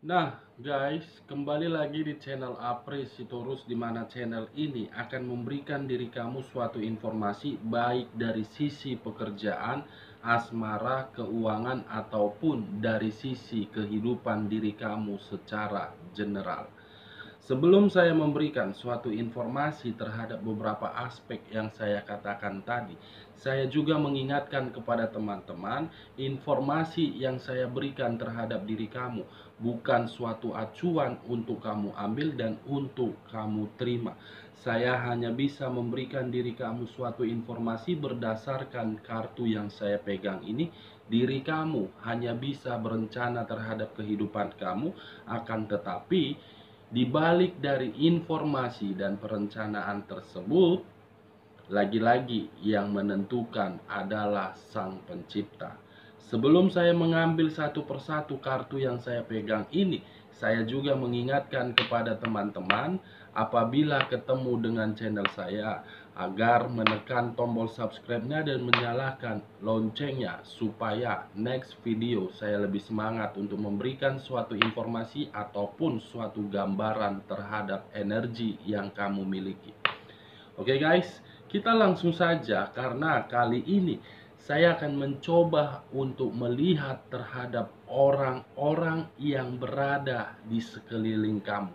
Nah, guys, kembali lagi di channel Apri Sitorus, di mana channel ini akan memberikan diri kamu suatu informasi baik dari sisi pekerjaan, asmara, keuangan, ataupun dari sisi kehidupan diri kamu secara general. Sebelum saya memberikan suatu informasi terhadap beberapa aspek yang saya katakan tadi, saya juga mengingatkan kepada teman-teman, informasi yang saya berikan terhadap diri kamu bukan suatu acuan untuk kamu ambil dan untuk kamu terima. Saya hanya bisa memberikan diri kamu suatu informasi berdasarkan kartu yang saya pegang ini. Diri kamu hanya bisa berencana terhadap kehidupan kamu, akan tetapi di balik dari informasi dan perencanaan tersebut, lagi-lagi yang menentukan adalah Sang Pencipta. Sebelum saya mengambil satu persatu kartu yang saya pegang ini, saya juga mengingatkan kepada teman-teman apabila ketemu dengan channel saya agar menekan tombol subscribe-nya dan menyalakan loncengnya supaya next video saya lebih semangat untuk memberikan suatu informasi ataupun suatu gambaran terhadap energi yang kamu miliki. Oke guys, kita langsung saja karena kali ini saya akan mencoba untuk melihat terhadap orang-orang yang berada di sekeliling kamu.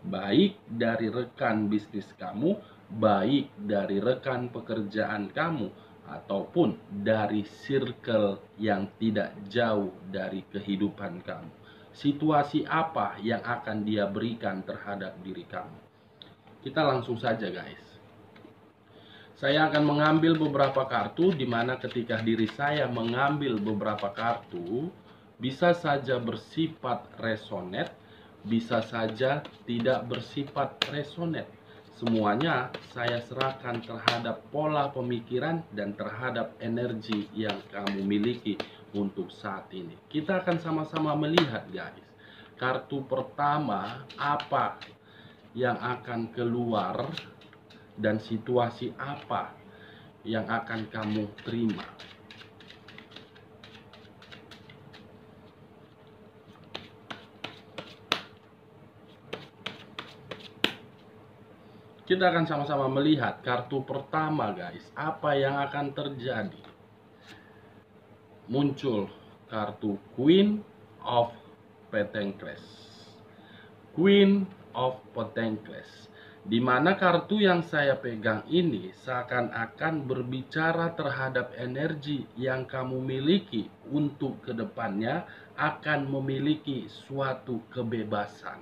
Baik dari rekan bisnis kamu, baik dari rekan pekerjaan kamu, ataupun dari circle yang tidak jauh dari kehidupan kamu. Situasi apa yang akan dia berikan terhadap diri kamu? Kita langsung saja guys. Saya akan mengambil beberapa kartu, di mana ketika diri saya mengambil beberapa kartu, bisa saja bersifat resonet, bisa saja tidak bersifat resonet. Semuanya saya serahkan terhadap pola pemikiran dan terhadap energi yang kamu miliki untuk saat ini. Kita akan sama-sama melihat guys. Kartu pertama apa yang akan keluar dan situasi apa yang akan kamu terima. Kita akan sama-sama melihat kartu pertama guys, apa yang akan terjadi. Muncul kartu Queen of Pentacles. Queen of Pentacles, di mana kartu yang saya pegang ini seakan-akan berbicara terhadap energi yang kamu miliki untuk kedepannya akan memiliki suatu kebebasan,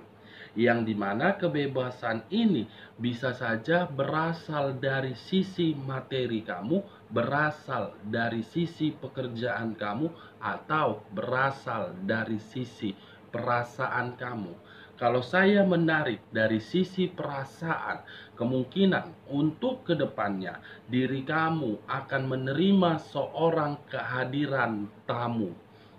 yang dimana kebebasan ini bisa saja berasal dari sisi materi kamu, berasal dari sisi pekerjaan kamu, atau berasal dari sisi perasaan kamu. Kalau saya menarik dari sisi perasaan, kemungkinan untuk kedepannya diri kamu akan menerima seorang kehadiran tamu,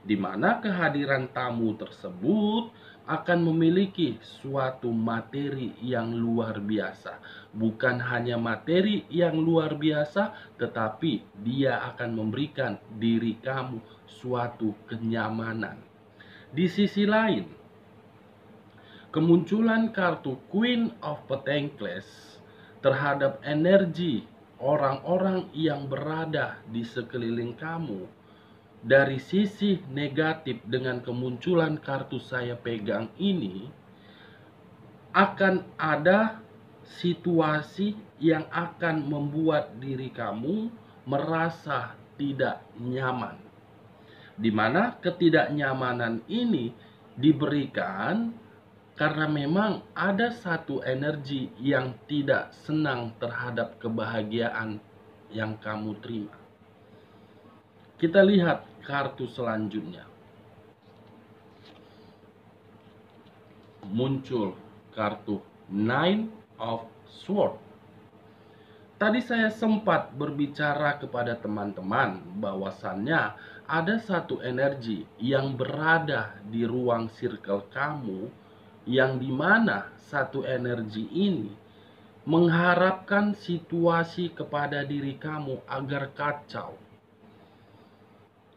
di mana kehadiran tamu tersebut akan memiliki suatu materi yang luar biasa. Bukan hanya materi yang luar biasa, tetapi dia akan memberikan diri kamu suatu kenyamanan. Di sisi lain, kemunculan kartu Queen of Pentacles terhadap energi orang-orang yang berada di sekeliling kamu, dari sisi negatif dengan kemunculan kartu saya pegang ini, akan ada situasi yang akan membuat diri kamu merasa tidak nyaman, di mana ketidaknyamanan ini diberikan karena memang ada satu energi yang tidak senang terhadap kebahagiaan yang kamu terima. Kita lihat kartu selanjutnya. Muncul kartu Nine of Swords. Tadi saya sempat berbicara kepada teman-teman bahwasannya ada satu energi yang berada di ruang circle kamu, yang dimana satu energi ini mengharapkan situasi kepada diri kamu agar kacau,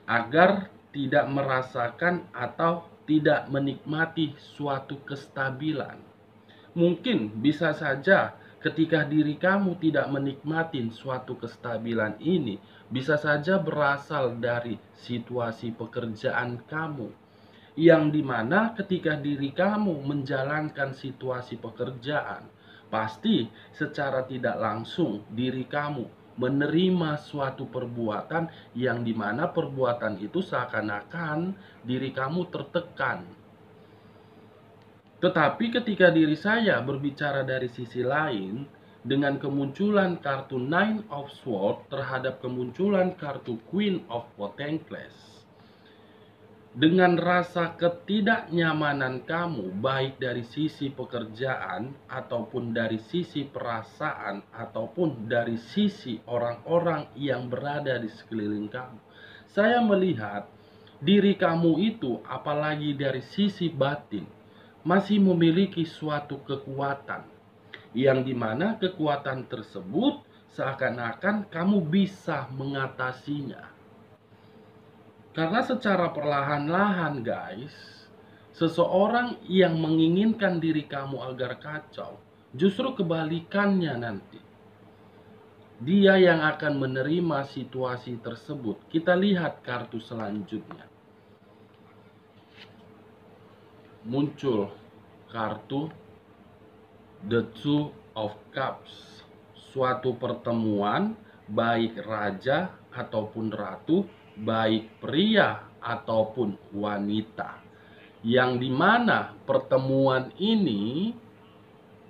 agar tidak merasakan atau tidak menikmati suatu kestabilan. Mungkin bisa saja ketika diri kamu tidak menikmati suatu kestabilan ini, bisa saja berasal dari situasi pekerjaan kamu, yang dimana ketika diri kamu menjalankan situasi pekerjaan, pasti secara tidak langsung diri kamu menerima suatu perbuatan yang dimana perbuatan itu seakan-akan diri kamu tertekan. Tetapi ketika diri saya berbicara dari sisi lain, dengan kemunculan kartu Nine of Swords terhadap kemunculan kartu Queen of Pentacles, dengan rasa ketidaknyamanan kamu, baik dari sisi pekerjaan, ataupun dari sisi perasaan, ataupun dari sisi orang-orang yang berada di sekeliling kamu, saya melihat diri kamu itu, apalagi dari sisi batin, masih memiliki suatu kekuatan, yang dimana kekuatan tersebut seakan-akan kamu bisa mengatasinya. Karena secara perlahan-lahan guys, seseorang yang menginginkan diri kamu agar kacau, justru kebalikannya nanti. Dia yang akan menerima situasi tersebut. Kita lihat kartu selanjutnya. Muncul kartu The Two of Cups. Suatu pertemuan, baik raja ataupun ratu, baik pria ataupun wanita, yang dimana pertemuan ini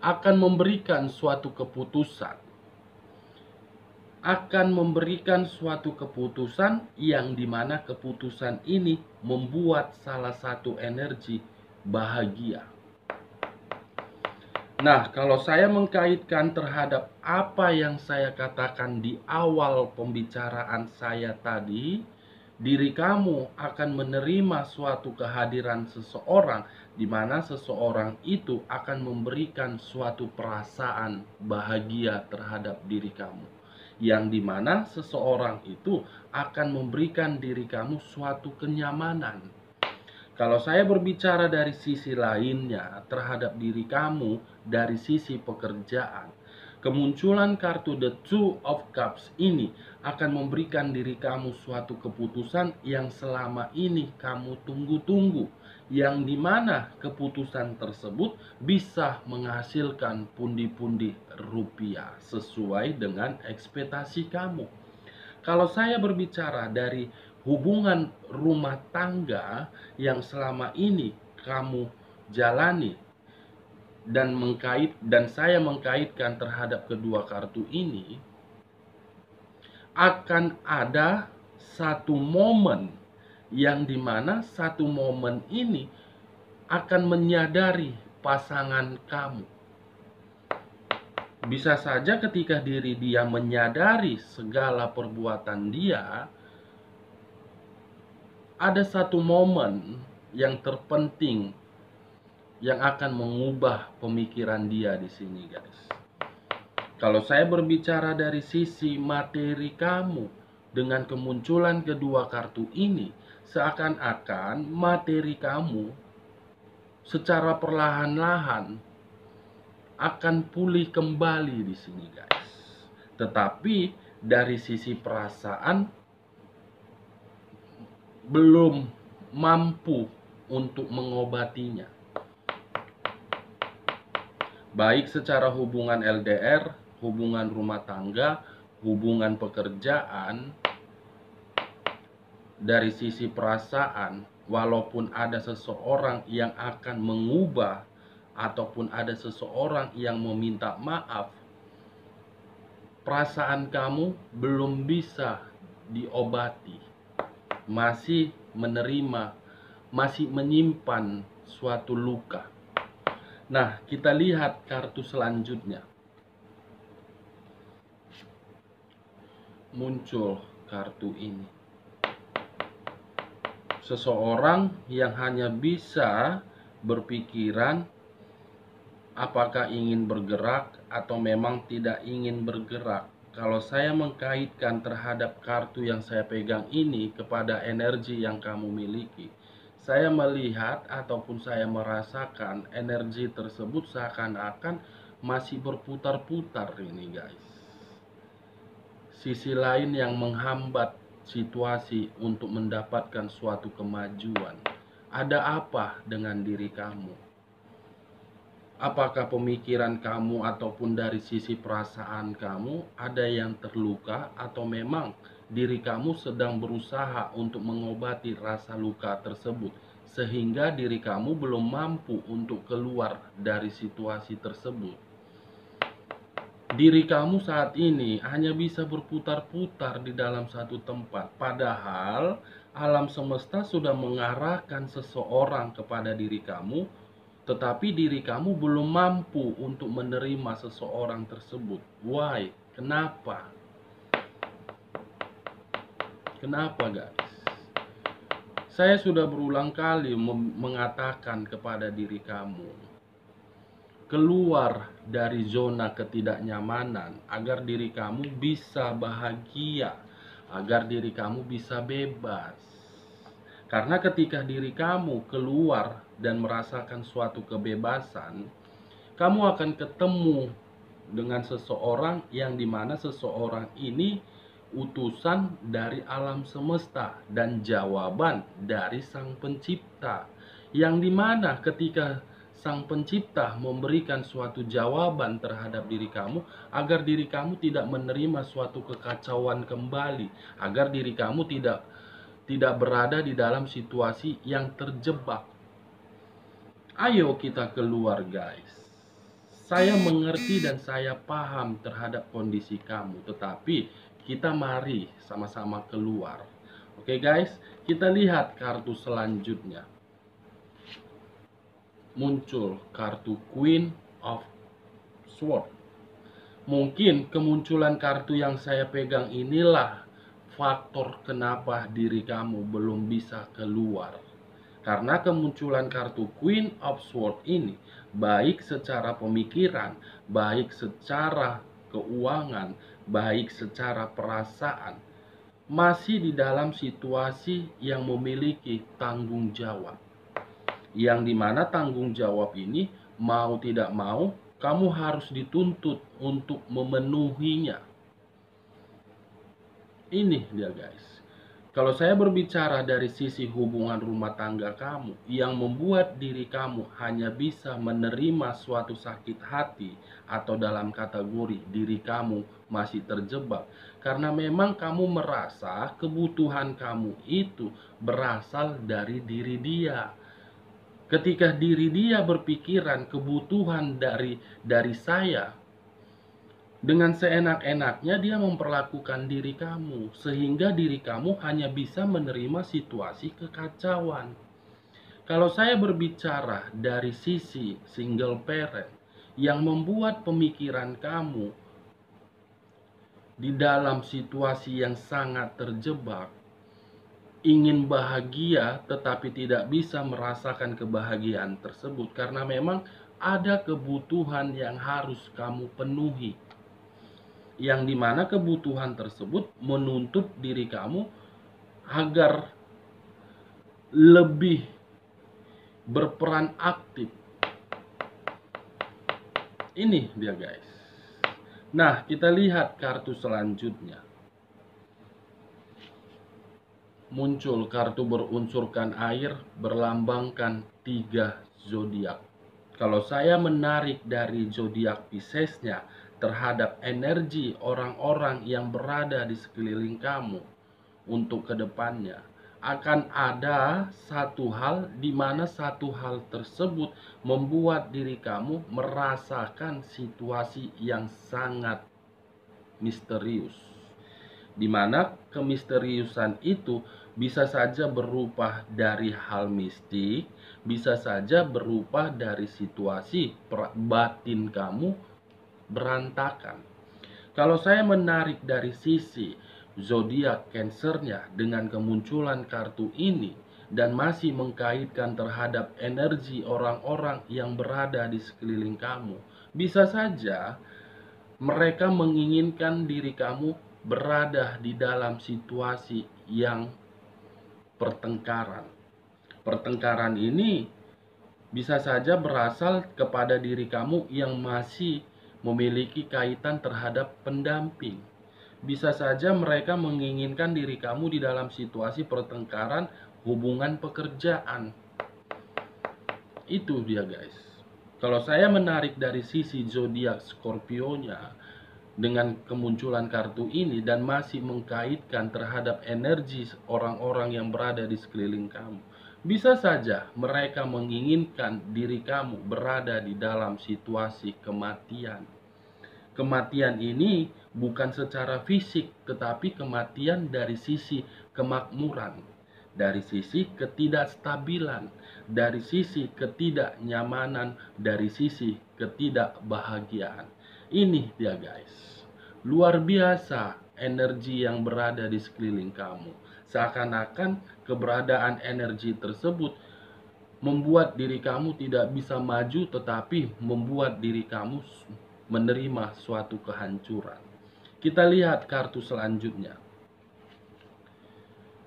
akan memberikan suatu keputusan, yang dimana keputusan ini membuat salah satu energi bahagia. Nah, kalau saya mengkaitkan terhadap apa yang saya katakan di awal pembicaraan saya tadi, diri kamu akan menerima suatu kehadiran seseorang, di mana seseorang itu akan memberikan suatu perasaan bahagia terhadap diri kamu, yang dimana seseorang itu akan memberikan diri kamu suatu kenyamanan. Kalau saya berbicara dari sisi lainnya terhadap diri kamu, dari sisi pekerjaan, kemunculan kartu The Two of Cups ini akan memberikan diri kamu suatu keputusan yang selama ini kamu tunggu-tunggu, yang dimana keputusan tersebut bisa menghasilkan pundi-pundi rupiah sesuai dengan ekspektasi kamu. Kalau saya berbicara dari hubungan rumah tangga yang selama ini kamu jalani, dan saya mengkaitkan terhadap kedua kartu ini, akan ada satu momen yang dimana satu momen ini akan menyadari pasangan kamu. Bisa saja ketika diri dia menyadari segala perbuatan dia, ada satu momen yang terpenting yang akan mengubah pemikiran dia di sini, guys. Kalau saya berbicara dari sisi materi kamu, dengan kemunculan kedua kartu ini, seakan-akan materi kamu secara perlahan-lahan akan pulih kembali di sini, guys. Tetapi dari sisi perasaan belum mampu untuk mengobatinya, baik secara hubungan LDR, hubungan rumah tangga, hubungan pekerjaan. Dari sisi perasaan, walaupun ada seseorang yang akan mengubah ataupun ada seseorang yang meminta maaf, perasaan kamu belum bisa diobati, masih menerima, masih menyimpan suatu luka. Nah, kita lihat kartu selanjutnya. Muncul kartu ini. Seseorang yang hanya bisa berpikiran apakah ingin bergerak atau memang tidak ingin bergerak. Kalau saya mengkaitkan terhadap kartu yang saya pegang ini kepada energi yang kamu miliki, saya melihat ataupun saya merasakan energi tersebut seakan-akan masih berputar-putar ini guys. Sisi lain yang menghambat situasi untuk mendapatkan suatu kemajuan. Ada apa dengan diri kamu? Apakah pemikiran kamu ataupun dari sisi perasaan kamu ada yang terluka, atau memang diri kamu sedang berusaha untuk mengobati rasa luka tersebut sehingga diri kamu belum mampu untuk keluar dari situasi tersebut? Diri kamu saat ini hanya bisa berputar-putar di dalam satu tempat, padahal alam semesta sudah mengarahkan seseorang kepada diri kamu, tetapi diri kamu belum mampu untuk menerima seseorang tersebut. Why? Kenapa? Kenapa guys? Saya sudah berulang kali mengatakan kepada diri kamu, keluar dari zona ketidaknyamanan agar diri kamu bisa bahagia, agar diri kamu bisa bebas. Karena ketika diri kamu keluar dan merasakan suatu kebebasan, kamu akan ketemu dengan seseorang yang dimana seseorang ini utusan dari alam semesta dan jawaban dari Sang Pencipta, yang dimana ketika Sang Pencipta memberikan suatu jawaban terhadap diri kamu agar diri kamu tidak menerima suatu kekacauan kembali, agar diri kamu tidak berada di dalam situasi yang terjebak. Ayo kita keluar guys. Saya mengerti dan saya paham terhadap kondisi kamu, tetapi kita mari sama-sama keluar. Oke guys, kita lihat kartu selanjutnya. Muncul kartu Queen of Swords. Mungkin kemunculan kartu yang saya pegang inilah faktor kenapa diri kamu belum bisa keluar. Karena kemunculan kartu Queen of Swords ini, baik secara pemikiran, baik secara keuangan, baik secara perasaan, masih di dalam situasi yang memiliki tanggung jawab. Yang dimana tanggung jawab ini, mau tidak mau, kamu harus dituntut untuk memenuhinya. Ini dia guys. Kalau saya berbicara dari sisi hubungan rumah tangga kamu, yang membuat diri kamu hanya bisa menerima suatu sakit hati, atau dalam kategori diri kamu masih terjebak, karena memang kamu merasa kebutuhan kamu itu berasal dari diri dia. Ketika diri dia berpikiran kebutuhan dari saya, dengan seenak-enaknya dia memperlakukan diri kamu, sehingga diri kamu hanya bisa menerima situasi kekacauan. Kalau saya berbicara dari sisi single parent, yang membuat pemikiran kamu di dalam situasi yang sangat terjebak, ingin bahagia tetapi tidak bisa merasakan kebahagiaan tersebut karena memang ada kebutuhan yang harus kamu penuhi, yang dimana kebutuhan tersebut menuntut diri kamu agar lebih berperan aktif. Ini dia guys. Nah, kita lihat kartu selanjutnya. Muncul kartu berunsurkan air, berlambangkan 3 zodiak. Kalau saya menarik dari zodiak Piscesnya terhadap energi orang-orang yang berada di sekeliling kamu untuk kedepannya, akan ada satu hal di mana satu hal tersebut membuat diri kamu merasakan situasi yang sangat misterius, di mana kemisteriusan itu bisa saja berupa dari hal mistik, bisa saja berupa dari situasi batin kamu berantakan. Kalau saya menarik dari sisi zodiak Cancernya dengan kemunculan kartu ini dan masih mengkaitkan terhadap energi orang-orang yang berada di sekeliling kamu, bisa saja mereka menginginkan diri kamu berada di dalam situasi yang pertengkaran. Pertengkaran ini bisa saja berasal kepada diri kamu yang masih memiliki kaitan terhadap pendamping. Bisa saja mereka menginginkan diri kamu di dalam situasi pertengkaran hubungan pekerjaan. Itu dia guys. Kalau saya menarik dari sisi zodiak Scorpio-nya dengan kemunculan kartu ini dan masih mengkaitkan terhadap energi orang-orang yang berada di sekeliling kamu, bisa saja mereka menginginkan diri kamu berada di dalam situasi kematian. Kematian ini bukan secara fisik, tetapi kematian dari sisi kemakmuran, dari sisi ketidakstabilan, dari sisi ketidaknyamanan, dari sisi ketidakbahagiaan. Ini dia guys, luar biasa energi yang berada di sekeliling kamu. Seakan-akan keberadaan energi tersebut membuat diri kamu tidak bisa maju, tetapi membuat diri kamu menerima suatu kehancuran. Kita lihat kartu selanjutnya.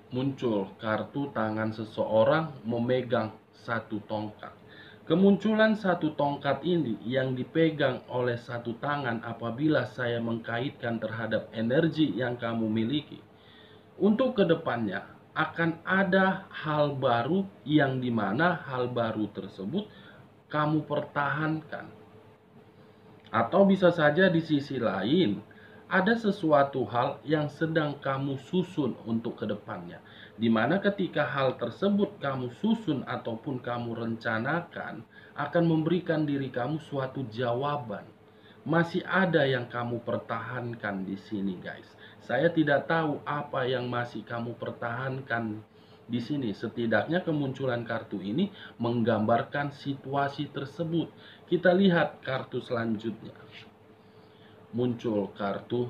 Muncul kartu tangan seseorang memegang satu tongkat. Kemunculan satu tongkat ini yang dipegang oleh satu tangan apabila saya mengkaitkan terhadap energi yang kamu miliki. Untuk kedepannya akan ada hal baru yang dimana hal baru tersebut kamu pertahankan. Atau bisa saja di sisi lain ada sesuatu hal yang sedang kamu susun untuk kedepannya, dimana ketika hal tersebut kamu susun ataupun kamu rencanakan akan memberikan diri kamu suatu jawaban. Masih ada yang kamu pertahankan di sini guys. Saya tidak tahu apa yang masih kamu pertahankan di sini. Setidaknya kemunculan kartu ini menggambarkan situasi tersebut. Kita lihat kartu selanjutnya. Muncul kartu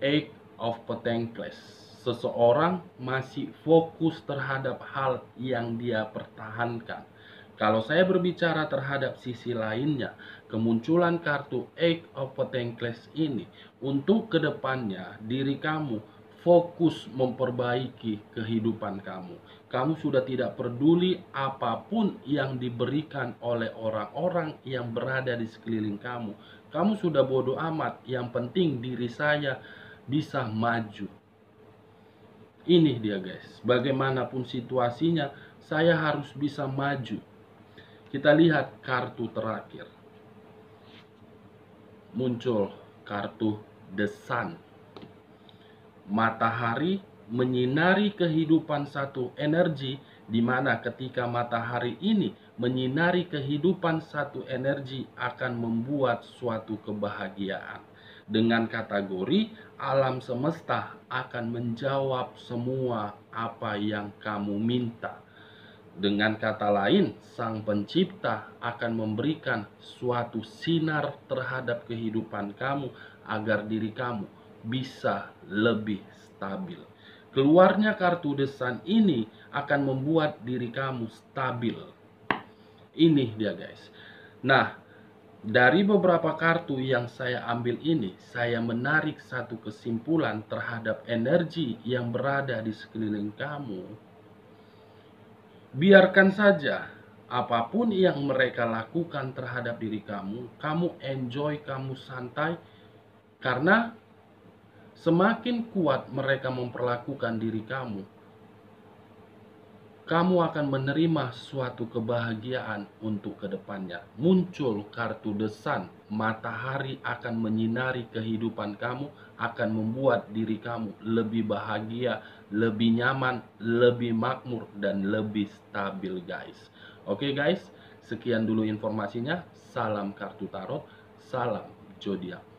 Eight of Pentacles. Seseorang masih fokus terhadap hal yang dia pertahankan. Kalau saya berbicara terhadap sisi lainnya, kemunculan kartu Eight of Pentacles ini untuk kedepannya diri kamu fokus memperbaiki kehidupan kamu. Kamu sudah tidak peduli apapun yang diberikan oleh orang-orang yang berada di sekeliling kamu. Kamu sudah bodoh amat, yang penting diri saya bisa maju. Ini dia guys, bagaimanapun situasinya saya harus bisa maju. Kita lihat kartu terakhir. Muncul kartu The Sun. Matahari menyinari kehidupan satu energi, di mana ketika matahari ini menyinari kehidupan satu energi akan membuat suatu kebahagiaan. Dengan kategori alam semesta akan menjawab semua apa yang kamu minta. Dengan kata lain, Sang Pencipta akan memberikan suatu sinar terhadap kehidupan kamu agar diri kamu bisa lebih stabil. Keluarnya kartu The Sun ini akan membuat diri kamu stabil. Ini dia guys. Nah, dari beberapa kartu yang saya ambil ini, saya menarik satu kesimpulan terhadap energi yang berada di sekeliling kamu. Biarkan saja apapun yang mereka lakukan terhadap diri kamu, kamu enjoy, kamu santai, karena semakin kuat mereka memperlakukan diri kamu, kamu akan menerima suatu kebahagiaan untuk kedepannya. Muncul kartu The Sun, matahari akan menyinari kehidupan kamu, akan membuat diri kamu lebih bahagia, lebih nyaman, lebih makmur, dan lebih stabil guys. Oke guys, sekian dulu informasinya. Salam kartu tarot, salam zodiak.